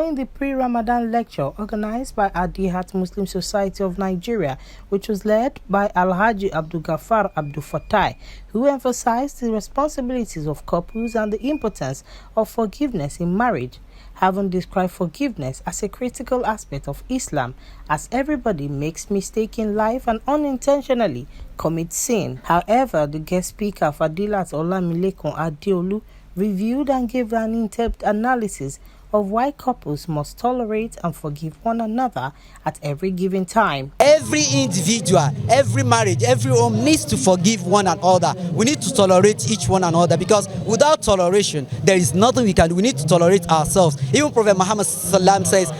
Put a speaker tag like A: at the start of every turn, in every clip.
A: following the pre-Ramadan lecture organized by Adithat Muslim Society of Nigeria, which was led by Alhaji Abdulgafar Abdul Fattah, who emphasized the responsibilities of couples and the importance of forgiveness in marriage, having described forgiveness as a critical aspect of Islam, as everybody makes mistakes in life and unintentionally commits sin. However, the guest speaker, Fadilat Olamilekun Adeolu, reviewed and gave an in-depth analysis of why couples must tolerate and forgive one another at every given time.
B: Every individual, every marriage, every home needs to forgive one another. We need to tolerate each one another, because without toleration, there is nothing we can do. We need to tolerate ourselves. Even Prophet Muhammad sallam says,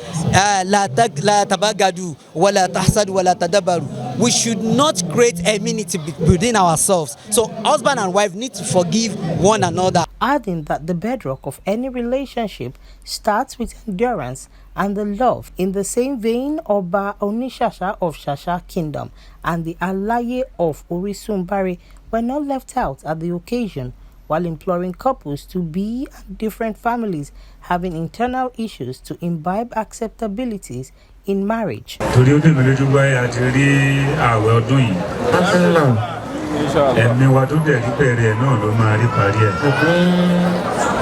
B: "La tabagadu, wa la tahsadu, wa la tadabaru." We should not create enmity within ourselves. So husband and wife need to forgive one another.
A: Adding that the bedrock of any relationship starts with endurance and the love. In the same vein, Oba Onishasha of Shasha Kingdom and the Alaye of Orisumbari were not left out at the occasion, while imploring couples to be and different families having internal issues to imbibe acceptabilities in marriage.
C: Ẹ̀mí wa tó dẹ̀ rí bẹ̀rẹ̀ náà ló máa rí parí ẹ̀.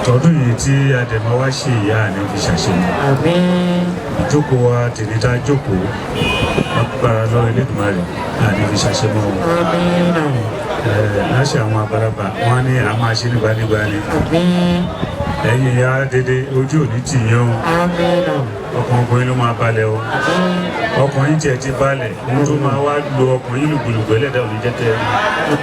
C: Tọdún yìí tí Adẹ̀mọ́ wá ṣe ìyá àní fi ṣàṣeyàn. Ìjókòó wa tèmi tá jókòó agbára lọ́wọ́ Elédùmarè àní fi ṣàṣemọ́ wọn. Láṣẹ àwọn àgbàlagbà wọn ní a máa ṣe nígbànígbà ni. Ẹ̀yin ìyá dédé ojú òní tì yín o. Ọkàn ọkùnrin ló máa balẹ̀ o. Ọkùnrin tiẹ̀ ti balẹ̀ ohun tó máa wá lo ọkùnrin lùgbùlùgbù ẹlẹ́dàá ò ní jẹ́ tẹ́.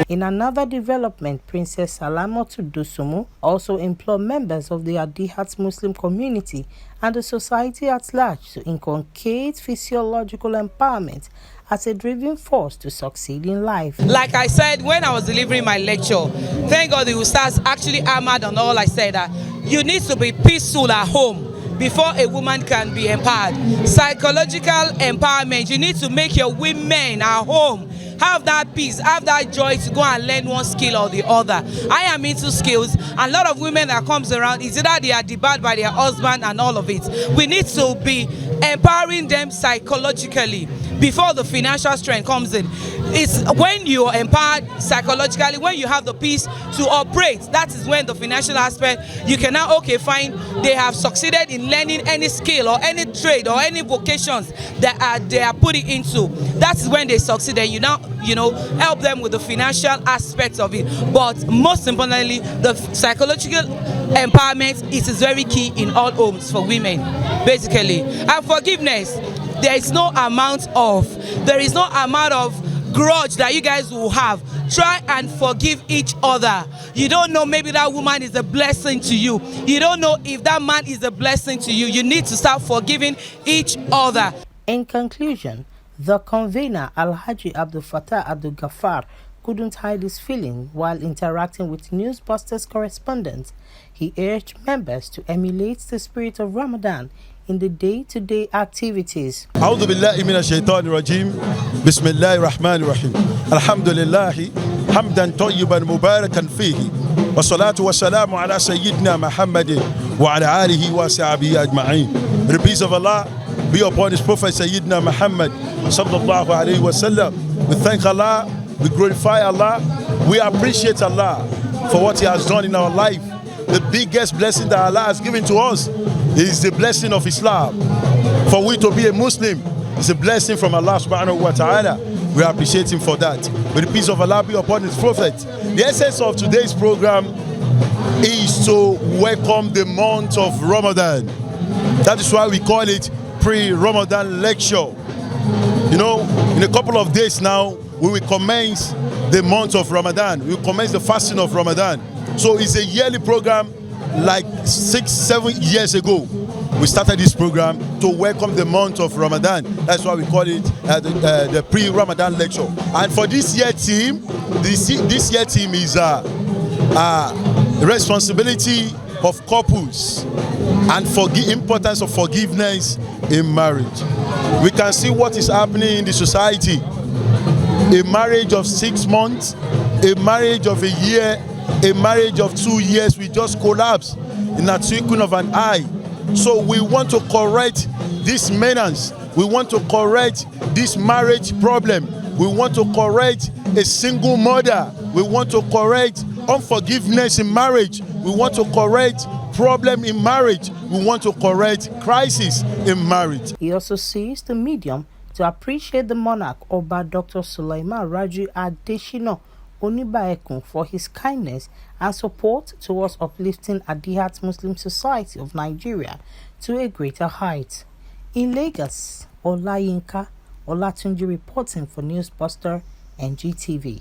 A: In another development, Princess Salamatu Dosumu also implored members of the Adithat Muslim community and the society at large to inculcate physiological empowerment as a driving force to succeed in life.
D: Like I said when I was delivering my lecture, thank God the Ustaz actually hammered on all I said, that you need to be peaceful at home before a woman can be empowered. Psychological empowerment, you need to make your women at home have that peace, have that joy to go and learn one skill or the other. I am into skills, and a lot of women that comes around is either they are debarred by their husband and all of it. We need to be empowering them psychologically before the financial strength comes in. It's when you are empowered psychologically, when you have the peace to operate, that is when the financial aspect, you can now, okay, fine, they have succeeded in learning any skill or any trade or any vocations that they are putting into. That is when they succeed, and you now, help them with the financial aspects of it. But most importantly, the psychological empowerment is very key in all homes for women, basically. And forgiveness, there is no amount of grudge that you guys will have. Try and forgive each other. You don't know, maybe that woman is a blessing to you. You don't know if that man is a blessing to you. You need to start forgiving each other.
A: In conclusion, the convener, Alhaji Abdul Fattah Abdul Ghaffar, couldn't hide his feeling while interacting with Newsbusters correspondents. He urged members to emulate the spirit of Ramadan in the day-to-day activities.
E: أعوذ بالله من الشيطان الرجيم بسم الله الرحمن الرحيم الحمد لله حمدا طيبا مباركا فيه والصلاة والسلام على سيدنا محمد وعلى آله وصحبه أجمعين. The peace of Allah be upon His Prophet Sayyidina Muhammad sallallahu alayhi wa sallam. We thank Allah, we glorify Allah, we appreciate Allah for what He has done in our life. The biggest blessing that Allah has given to us is the blessing of Islam. For we to be a Muslim is a blessing from Allah subhanahu wa ta'ala. We appreciate Him for that. May the peace of Allah be upon His Prophet. The essence of today's program is to welcome the month of Ramadan. That is why we call it Pre-Ramadan lecture. In a couple of days now, we will commence the month of Ramadan. We will commence the fasting of Ramadan. So it's a yearly program. Like 6-7 years ago, we started this program to welcome the month of Ramadan. That's why we call it the pre-Ramadan lecture. And for this year team, this year team is the responsibility of couples and for the importance of forgiveness in marriage. We can see what is happening in the society. A marriage of 6 months, a marriage of a year, a marriage of 2 years will just collapse in a twinkling of an eye. So we want to correct this menace. We want to correct this marriage problem. We want to correct a single mother. We want to correct unforgiveness in marriage. We want to correct problem in marriage. We want to correct crisis in marriage.
A: He also seized the medium to appreciate the monarch Oba Dr. Sulaiman Raju Adeshina Onibaekun for his kindness and support towards uplifting Adithat Muslim Society of Nigeria to a greater height. In Lagos, Olayinka Olatunji reporting for Newsbuster NGTV.